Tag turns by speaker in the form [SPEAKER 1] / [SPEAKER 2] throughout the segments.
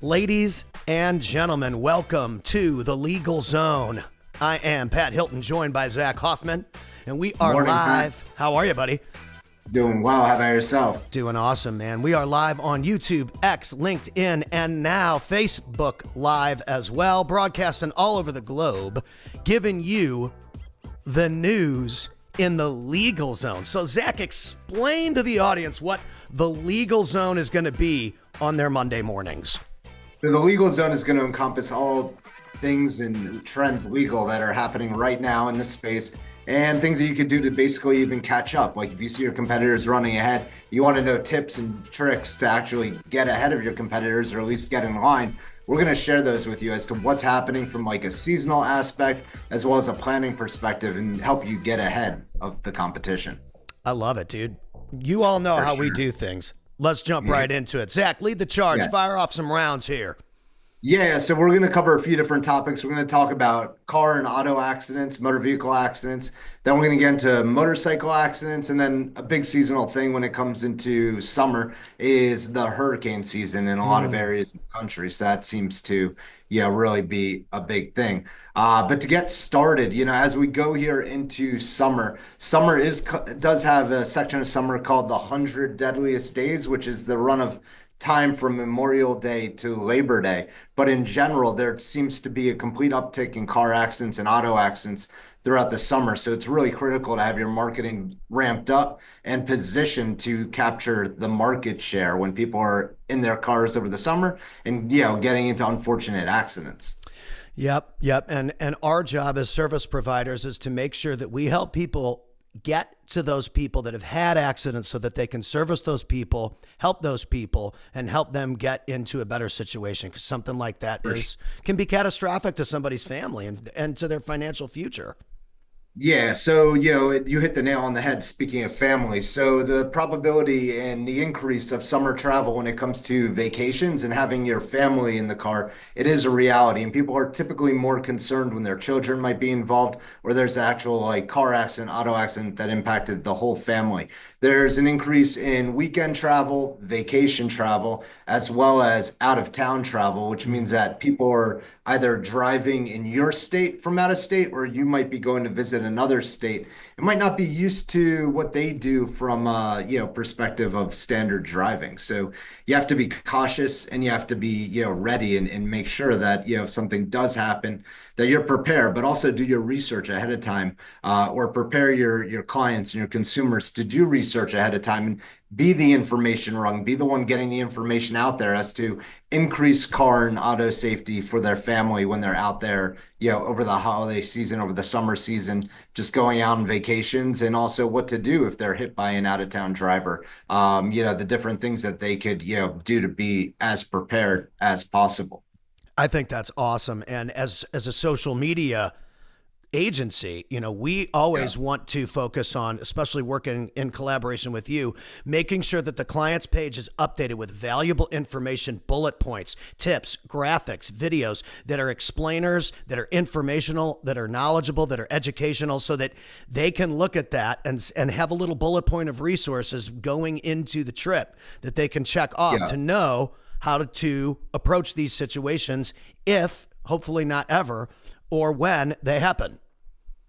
[SPEAKER 1] Ladies and gentlemen, welcome to the Legal Zone. I am Pat Hilton, joined by Zach Hoffman, and we are
[SPEAKER 2] Morning,
[SPEAKER 1] live.
[SPEAKER 2] Pat.
[SPEAKER 1] How are you, buddy?
[SPEAKER 2] Doing well. How about yourself?
[SPEAKER 1] Doing awesome, man. We are live on YouTube, X, LinkedIn, and now Facebook Live as well, broadcasting all over the globe, giving you the news in the Legal Zone. So, Zach, explain to the audience what the Legal Zone is going to be on their Monday mornings.
[SPEAKER 2] So the Legal Zone is going to encompass all things and trends legal that are happening right now in this space, and things that you could do to basically even catch up. Like if you see your competitors running ahead, you want to know tips and tricks to actually get ahead of your competitors, or at least get in line. We're going to share those with you as to what's happening from like a seasonal aspect, as well as a planning perspective, and help you get ahead of the competition.
[SPEAKER 1] I love it, dude. You all know how we do things. Let's jump right into it. Zach, lead the charge. Fire off some rounds here.
[SPEAKER 2] Yeah, so we're going to cover a few different topics. We're going to talk about car and auto accidents, motor vehicle accidents. Then we're going to get into motorcycle accidents. And then a big seasonal thing when it comes into summer is the hurricane season in a lot of areas of the country. So that seems to, really be a big thing. But to get started, as we go here into summer, does have a section of summer called the 100 Deadliest Days, which is the run of time from Memorial Day to Labor Day. But in general, there seems to be a complete uptick in car accidents and auto accidents throughout the summer. So it's really critical to have your marketing ramped up and positioned to capture the market share when people are in their cars over the summer and, getting into unfortunate accidents.
[SPEAKER 1] Yep. And our job as service providers is to make sure that we help people get to those people that have had accidents so that they can service those people, help those people, and help them get into a better situation, because something like that can be catastrophic to somebody's family and to their financial future.
[SPEAKER 2] Yeah, so you hit the nail on the head. Speaking of family, so the probability and the increase of summer travel when it comes to vacations and having your family in the car, it is a reality. And people are typically more concerned when their children might be involved, or there's actual like car accident, auto accident that impacted the whole family. There's an increase in weekend travel, vacation travel, as well as out of town travel, which means that people are either driving in your state from out of state, or you might be going to visit another state. It might not be used to what they do from perspective of standard driving. So you have to be cautious, and you have to be ready and make sure that if something does happen, that you're prepared, but also do your research ahead of time, or prepare your clients and your consumers to do research ahead of time, and be the information rung, be the one getting the information out there as to increase car and auto safety for their family when they're out there, over the holiday season, over the summer season, just going out on vacations, and also what to do if they're hit by an out-of-town driver. The different things that they could, do to be as prepared as possible.
[SPEAKER 1] I think that's awesome. And as a social media agency, we always want to focus on, especially working in collaboration with you, making sure that the client's page is updated with valuable information, bullet points, tips, graphics, videos that are explainers, that are informational, that are knowledgeable, that are educational, so that they can look at that and have a little bullet point of resources going into the trip that they can check off to know how to approach these situations, if, hopefully not ever, or when they happen.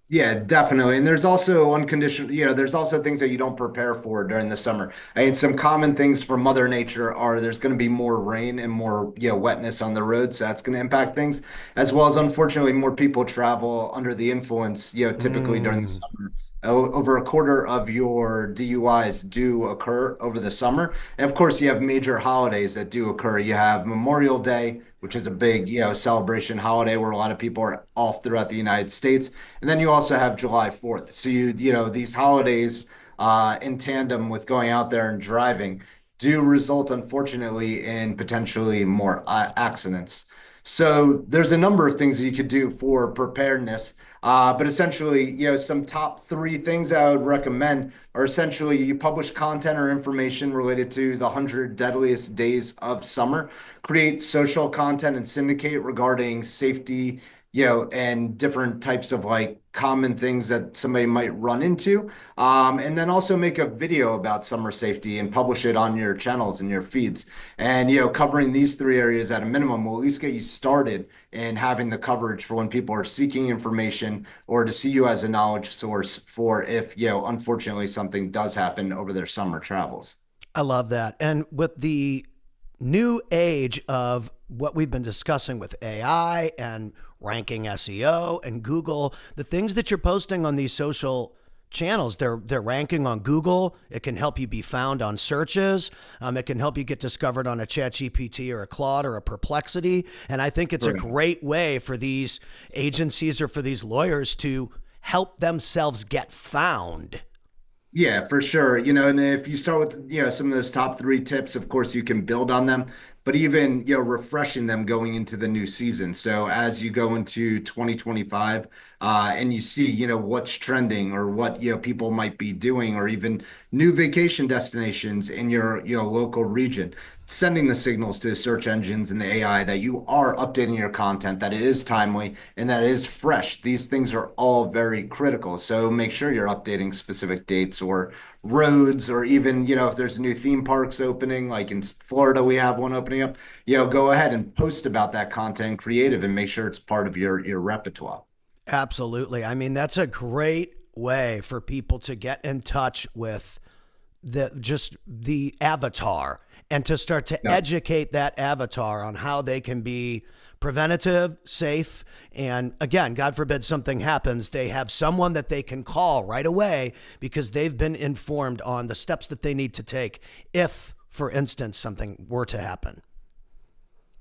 [SPEAKER 2] Yeah, definitely. And there's also unconditional, there's also things that you don't prepare for during the summer. I mean, some common things for Mother Nature are there's going to be more rain and more, wetness on the road. So that's going to impact things, as well as, unfortunately, more people travel under the influence, typically during the summer. Over a quarter of your DUIs do occur over the summer. And of course, you have major holidays that do occur. You have Memorial Day, which is a big, celebration holiday where a lot of people are off throughout the United States. And then you also have July 4th. So these holidays, in tandem with going out there and driving, do result, unfortunately, in potentially more accidents. So there's a number of things that you could do for preparedness. But essentially, some top 3 things I would recommend are essentially you publish content or information related to the 100 deadliest days of summer, create social content and syndicate regarding safety and different types of like common things that somebody might run into. And then also make a video about summer safety and publish it on your channels and your feeds. And, covering these three areas at a minimum will at least get you started in having the coverage for when people are seeking information or to see you as a knowledge source for if, unfortunately something does happen over their summer travels.
[SPEAKER 1] I love that. And with the new age of what we've been discussing with AI and ranking SEO and Google, the things that you're posting on these social channels, they're ranking on Google. It can help you be found on searches. It can help you get discovered on a ChatGPT or a Claude or a Perplexity. And I think it's a great way for these agencies or for these lawyers to help themselves get found.
[SPEAKER 2] Yeah, for sure. And if you start with, some of those top three tips, of course, you can build on them, but even, refreshing them going into the new season. So as you go into 2025, and you see, what's trending or what, people might be doing, or even new vacation destinations in your, local region, sending the signals to the search engines and the AI that you are updating your content, that it is timely and that it is fresh. These things are all very critical. So make sure you're updating specific dates or roads, or even, if there's new theme parks opening, like in Florida, we have one opening up, go ahead and post about that content creative and make sure it's part of your repertoire.
[SPEAKER 1] Absolutely. I mean, that's a great way for people to get in touch with the avatar and to start to
[SPEAKER 2] Yeah.
[SPEAKER 1] educate that avatar on how they can be preventative, safe, and again, God forbid something happens, they have someone that they can call right away because they've been informed on the steps that they need to take if, for instance, something were to happen.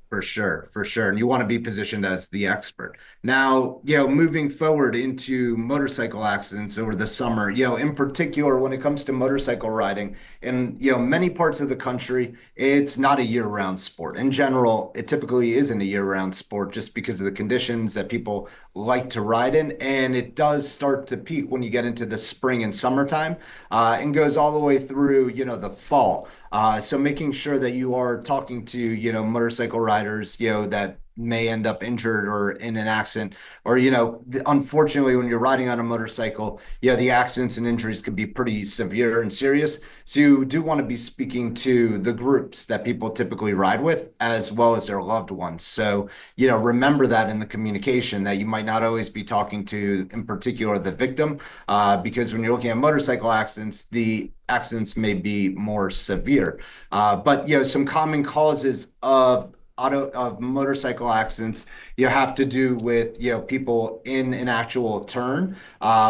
[SPEAKER 2] For sure, for sure. And you want to be positioned as the expert. Now, moving forward into motorcycle accidents over the summer, in particular, when it comes to motorcycle riding in, many parts of the country, it's not a year-round sport. In general, it typically isn't a year-round sport just because of the conditions that people like to ride in. And it does start to peak when you get into the spring and summertime, and goes all the way through, the fall. So making sure that you are talking to, motorcycle riders, that may end up injured or in an accident, or, unfortunately, when you're riding on a motorcycle, the accidents and injuries can be pretty severe and serious. So you do want to be speaking to the groups that people typically ride with, as well as their loved ones. So, remember that in the communication that you might not always be talking to, in particular, the victim, because when you're looking at motorcycle accidents, the accidents may be more severe. But some common causes of motorcycle accidents have to do with people in an actual turn,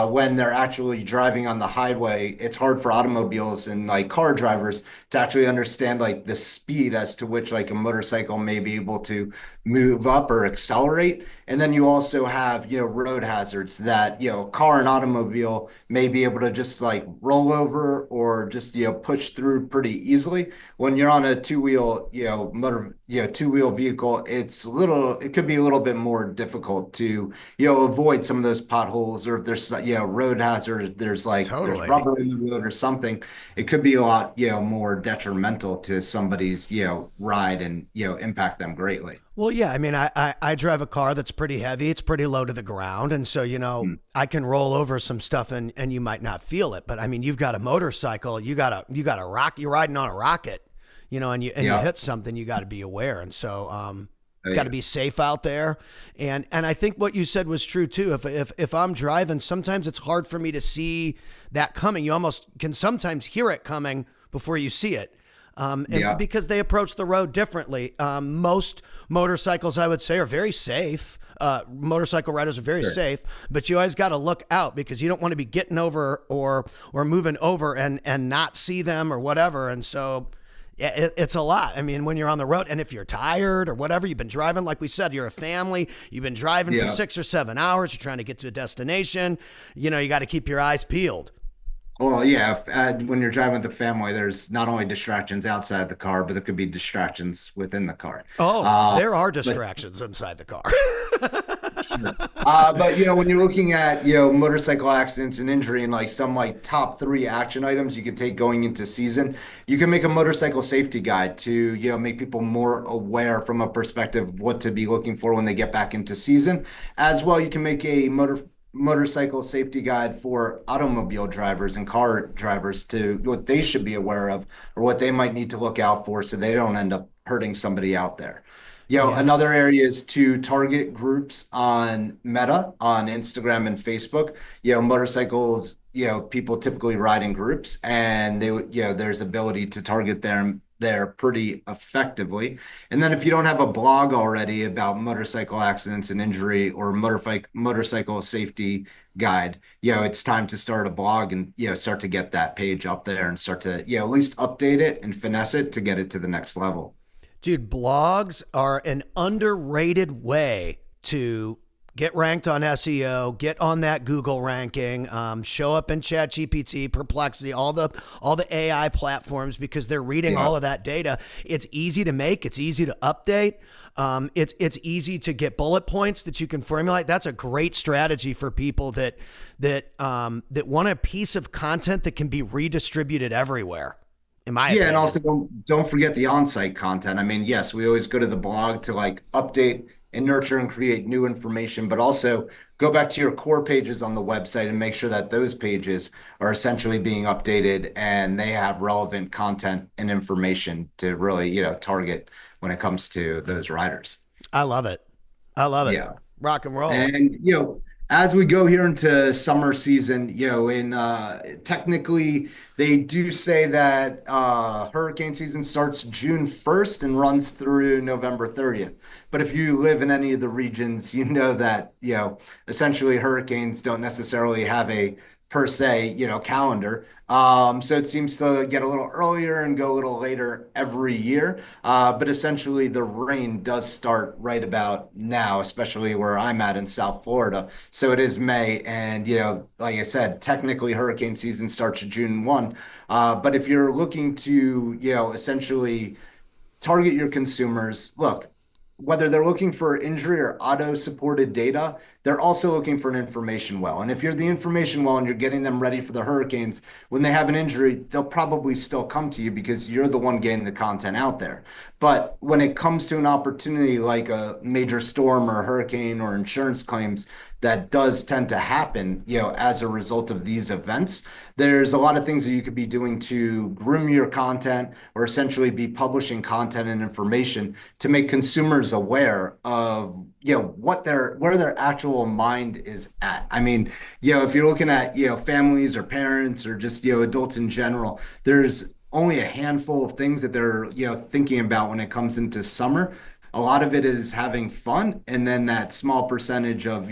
[SPEAKER 2] when they're actually driving on the highway. It's hard for automobiles and like car drivers to actually understand like the speed as to which like a motorcycle may be able to move up or accelerate. And then you also have, road hazards that, car and automobile may be able to just like roll over or just, push through pretty easily. When you're on a two-wheel, two-wheel vehicle, it could be a little bit more difficult to, avoid some of those potholes, or if there's, road hazards, there's
[SPEAKER 1] Totally.
[SPEAKER 2] rubber in the road or something, it could be a lot, more detrimental to somebody's, ride and, impact them greatly.
[SPEAKER 1] Well, yeah, I mean, I drive a car that's pretty heavy. It's pretty low to the ground. And so, I can roll over some stuff and you might not feel it. But I mean, you've got a motorcycle, you got a rock, you're riding on a rocket, and you
[SPEAKER 2] Yeah.
[SPEAKER 1] hit something, you got to be aware. And so,
[SPEAKER 2] Oh,
[SPEAKER 1] got to
[SPEAKER 2] yeah.
[SPEAKER 1] be safe out there. And I think what you said was true too. If I'm driving, sometimes it's hard for me to see that coming. You almost can sometimes hear it coming before you see it. And
[SPEAKER 2] Yeah.
[SPEAKER 1] because they approach the road differently. Most motorcycles, I would say, are very safe. Motorcycle riders are very
[SPEAKER 2] Sure.
[SPEAKER 1] safe, but you always got to look out because you don't want to be getting over or moving over and not see them or whatever. And so, yeah, it's a lot. I mean, when you're on the road and if you're tired or whatever, you've been driving, like we said, you're a family, you've been driving for
[SPEAKER 2] Yeah.
[SPEAKER 1] 6 or 7 hours, you're trying to get to a destination, you got to keep your eyes peeled.
[SPEAKER 2] Well, yeah, when you're driving with the family, there's not only distractions outside the car, but there could be distractions within the car.
[SPEAKER 1] Oh,
[SPEAKER 2] Uh,
[SPEAKER 1] there are
[SPEAKER 2] but
[SPEAKER 1] distractions inside the car.
[SPEAKER 2] Sure. But when you're looking at motorcycle accidents and injury and like some like top three action items you could take going into season, you can make a motorcycle safety guide to make people more aware from a perspective of what to be looking for when they get back into season. As well, you can make a motorcycle safety guide for automobile drivers and car drivers to what they should be aware of or what they might need to look out for so they don't end up hurting somebody out there.
[SPEAKER 1] Yeah.
[SPEAKER 2] Another area is to target groups on Meta, on Instagram and Facebook. Motorcycles, people typically ride in groups and there's ability to target them there pretty effectively. And then if you don't have a blog already about motorcycle accidents and injury or motorcycle safety guide, it's time to start a blog and, start to get that page up there and start to, at least update it and finesse it to get it to the next level.
[SPEAKER 1] Dude, blogs are an underrated way to get ranked on SEO, get on that Google ranking, show up in ChatGPT, Perplexity, all the AI platforms because they're reading
[SPEAKER 2] Yeah.
[SPEAKER 1] all of that data. It's easy to make, it's easy to update. It's easy to get bullet points that you can formulate. That's a great strategy for people that want a piece of content that can be redistributed everywhere. In my
[SPEAKER 2] Yeah, and
[SPEAKER 1] opinion.
[SPEAKER 2] also don't forget the on-site content. I mean, yes, we always go to the blog to like update and nurture and create new information, but also go back to your core pages on the website and make sure that those pages are essentially being updated and they have relevant content and information to really, target when it comes to those riders.
[SPEAKER 1] I love it. I love it.
[SPEAKER 2] Yeah.
[SPEAKER 1] Rock and roll.
[SPEAKER 2] And as we go here into summer season, in technically they do say that hurricane season starts June 1st and runs through November 30th. But if you live in any of the regions, you know that, essentially hurricanes don't necessarily have a per se, calendar. So it seems to get a little earlier and go a little later every year. But essentially, the rain does start right about now, especially where I'm at in South Florida. So it is May. And, like I said, technically hurricane season starts June 1. But if you're looking to, essentially target your consumers, look, whether they're looking for injury or auto-supported data, they're also looking for an information well. And if you're the information well and you're getting them ready for the hurricanes, when they have an injury, they'll probably still come to you because you're the one getting the content out there. But when it comes to an opportunity like a major storm or hurricane or insurance claims, that does tend to happen, as a result of these events. There's a lot of things that you could be doing to groom your content or essentially be publishing content and information to make consumers aware of where their actual mind is at. I mean, if you're looking at families or parents or just adults in general, there's only a handful of things that they're thinking about when it comes into summer. A lot of it is having fun, and then that small percentage of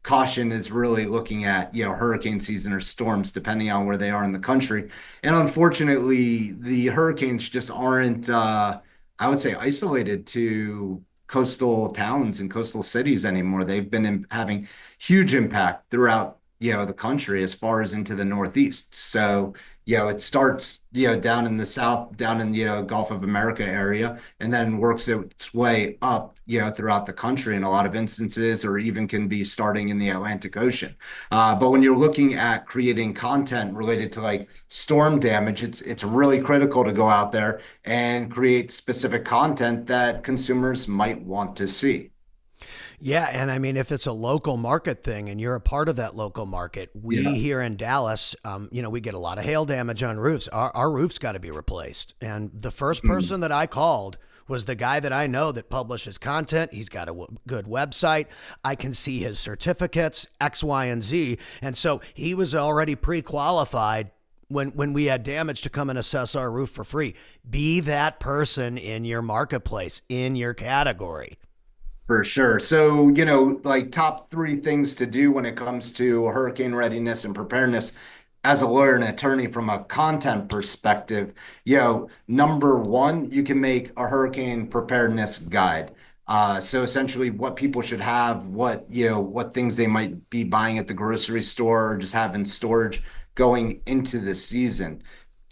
[SPEAKER 2] caution is really looking at hurricane season or storms depending on where they are in the country. And unfortunately, the hurricanes just aren't I would say isolated to coastal towns and coastal cities anymore. They've been having huge impact throughout the country as far as into the Northeast. So it starts down in the South, down in Gulf of America area, and then works its way up throughout the country in a lot of instances, or even can be starting in the Atlantic Ocean. But when you're looking at creating content related to like storm damage, it's really critical to go out there and create specific content that consumers might want to see.
[SPEAKER 1] Yeah, and I mean, if it's a local market thing and you're a part of that local market, we
[SPEAKER 2] Yeah.
[SPEAKER 1] here in Dallas, we get a lot of hail damage on roofs. Our roof's got to be replaced. And the first
[SPEAKER 2] Mm.
[SPEAKER 1] person that I called was the guy that I know that publishes content. He's got a good website. I can see his certificates, X, Y, and Z. And so he was already pre-qualified when we had damage to come and assess our roof for free. Be that person in your marketplace, in your category.
[SPEAKER 2] For sure. So, like top three things to do when it comes to hurricane readiness and preparedness as a lawyer and attorney from a content perspective, number one, you can make a hurricane preparedness guide. So essentially what people should have, what things they might be buying at the grocery store or just have in storage going into the season.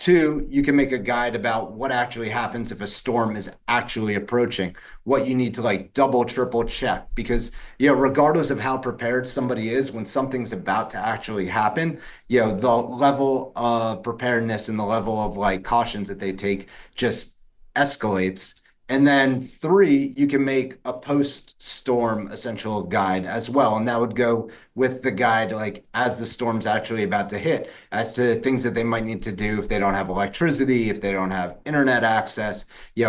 [SPEAKER 2] Two, you can make a guide about what actually happens if a storm is actually approaching, what you need to like double, triple check. Because, regardless of how prepared somebody is, when something's about to actually happen, the level of preparedness and the level of like cautions that they take just escalates. And then three, you can make a post-storm essential guide as well. And that would go with the guide, like as the storm's actually about to hit, as to things that they might need to do if they don't have electricity, if they don't have internet access.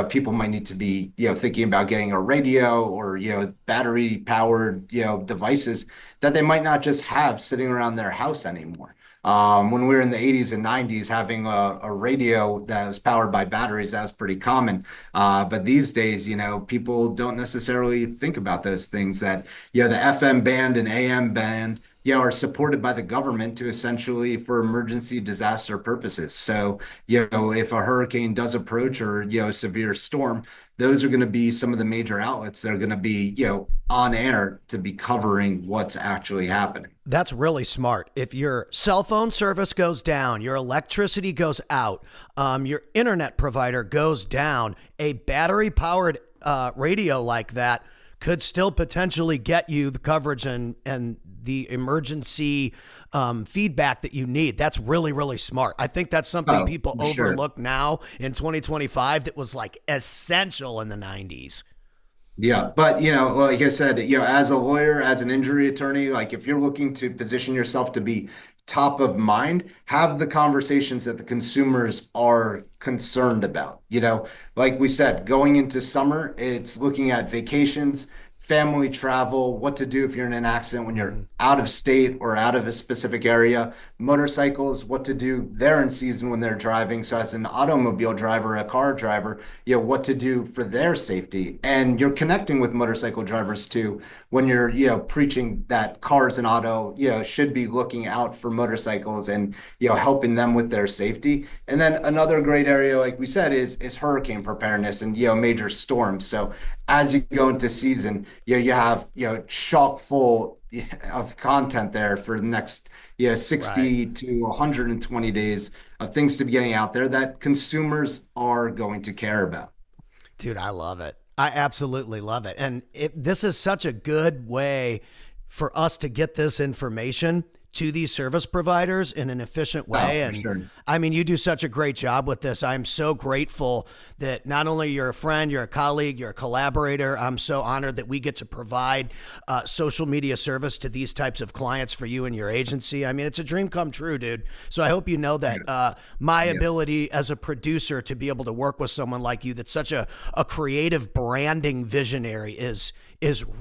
[SPEAKER 2] People might need to be, thinking about getting a radio or, battery powered, devices that they might not just have sitting around their house anymore. When we were in the 80s and 90s, having a radio that was powered by batteries, that was pretty common. But these days, people don't necessarily think about those things that, the FM band and AM band, are supported by the government to essentially for emergency disaster purposes. So, if a hurricane does approach or, a severe storm, those are going to be some of the major outlets that are going to be, on air to be covering what's actually happening.
[SPEAKER 1] That's really smart. If your cell phone service goes down, your electricity goes out, your internet provider goes down, a battery powered radio like that could still potentially get you the coverage and the emergency feedback that you need. That's really, really smart. I think that's something people overlook now in 2025 that was like essential in the 90s.
[SPEAKER 2] Yeah, but like I said, as a lawyer, as an injury attorney, like if you're looking to position yourself to be top of mind, have the conversations that the consumers are concerned about. Like we said, going into summer, it's looking at vacations, family travel, what to do if you're in an accident when you're out of state or out of a specific area, motorcycles, what to do there in season when they're driving. So as an automobile driver, a car driver, what to do for their safety. And you're connecting with motorcycle drivers too, when you're, preaching that cars and auto, should be looking out for motorcycles and, helping them with their safety. And then another great area, like we said, is hurricane preparedness and, major storms. So as you go into season, you have, chock full of content there for the next 60 to 120 days of things to be getting out there that consumers are going to care about.
[SPEAKER 1] Dude, I love it. I absolutely love it. And this is such a good way for us to get this information to these service providers in an efficient way. And
[SPEAKER 2] sure.
[SPEAKER 1] I mean, you do such a great job with this. I'm so grateful that not only you're a friend, you're a colleague, you're a collaborator. I'm so honored that we get to provide social media service to these types of clients for you and your agency. I mean, it's a dream come true, dude. So I hope you know that my ability as a producer to be able to work with someone like you that's such a creative branding visionary is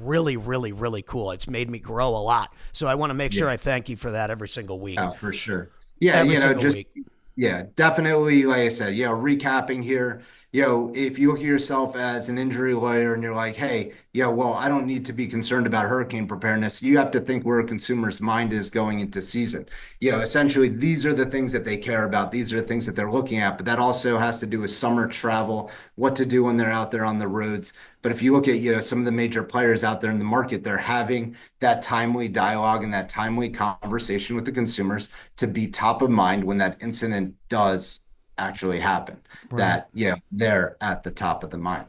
[SPEAKER 1] really, really, really cool. It's made me grow a lot. So I want to make sure I thank you for that every single week.
[SPEAKER 2] Oh, for sure. Yeah, week. Yeah, definitely. Like I said, recapping here, if you look at yourself as an injury lawyer and you're like, hey, well, I don't need to be concerned about hurricane preparedness. You have to think where a consumer's mind is going into season. Essentially, these are the things that they care about. These are the things that they're looking at. But that also has to do with summer travel, what to do when they're out there on the roads. But if you look at, some of the major players out there in the market, they're having that timely dialogue and that timely conversation with the consumers to be top of mind when that incident does actually happen, that, they're at the top of the mind.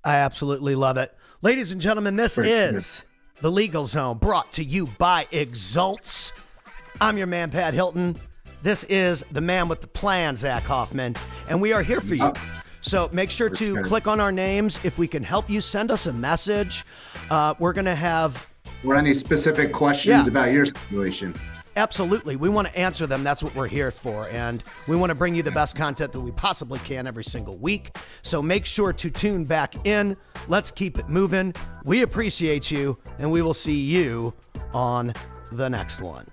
[SPEAKER 1] I absolutely love it. Ladies and gentlemen, this is The Legal Zone, brought to you by Exalts. I'm your man, Pat Hilton. This is the man with the plan, Zach Hoffman, and we are here for you. So make sure to click on our names. If we can help you, send us a message. We're going to have...
[SPEAKER 2] Or any specific questions about your situation.
[SPEAKER 1] Absolutely. We want to answer them. That's what we're here for. And we want to bring you the best content that we possibly can every single week. So make sure to tune back in. Let's keep it moving. We appreciate you, and we will see you on the next one.